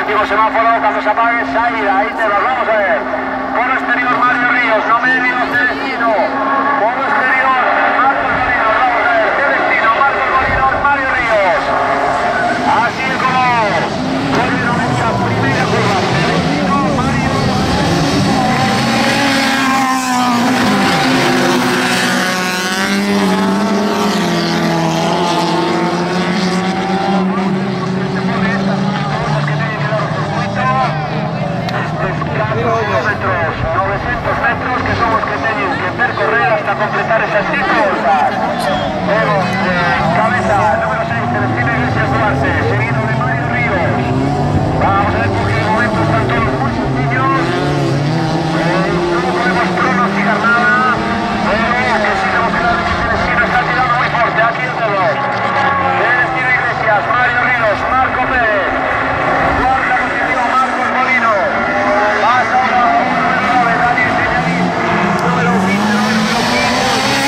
último semáforo, cuando se apague, salida, ahí te los vamos a ver. Polo exterior, Mario Ríos, no medio, Celestino. Polo exterior, Marcos Molinos, vamos a ver, Celestino, Marcos Molinos, Mario Ríos. Así es como vuelve esta primera curva, Celestino, Mario. Kilómetros, 900 metros, que son los que tienen que percorrer hasta completar esas 5 horas. Vemos cabeza número 6, Celestino Iglesias Duarte, seguido de Mario Ríos. Vamos a ver por qué momentos están todos muy sencillos. No podemos pronosticar nada, pero que sí tenemos que dar que Celestino está tirando muy fuerte. Aquí el reloj. Celestino Iglesias, Mario Ríos, Marco Pérez. Cuarta posición, Marcos Molino. Pasa ahora número 9, Daniel Peñalín. Número 15, número 15.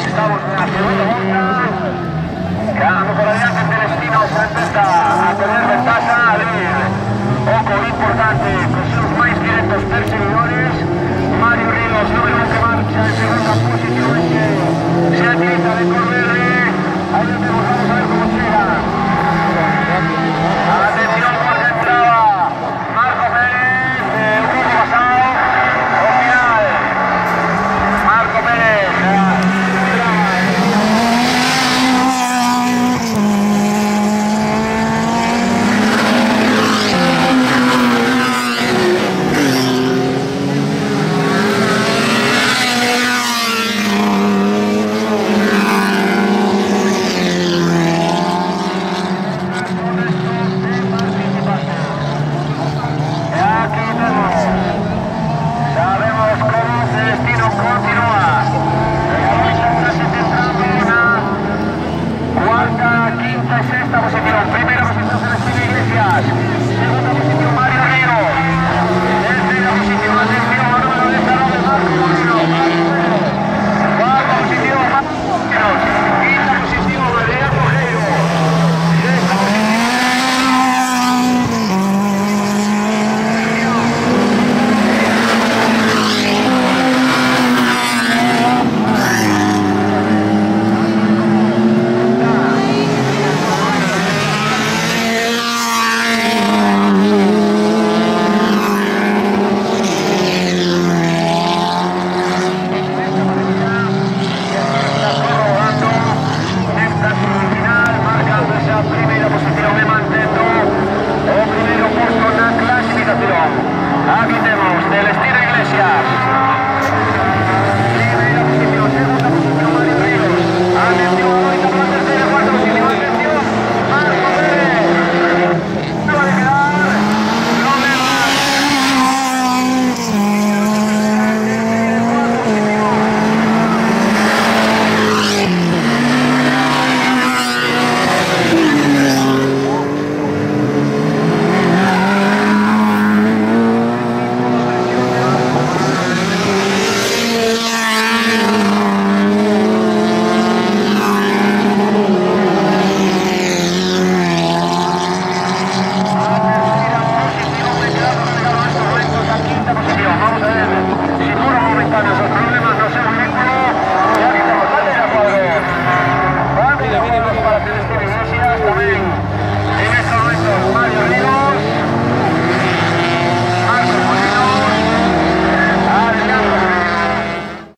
Estamos en la segunda vuelta. Quedando por adelante Celestino, se empieza a tener ventaja, a ver, ojo importante, con sus más directos perseguidores. Mario Ríos, número 1 que marcha en segunda posición, que se aprieta de correrle. Ahí lo tenemos, vamos a ver cómo llega. Atención porque entraba Marco Pérez, un poco pasado, al final. Marco Pérez, quinta y sexta posición.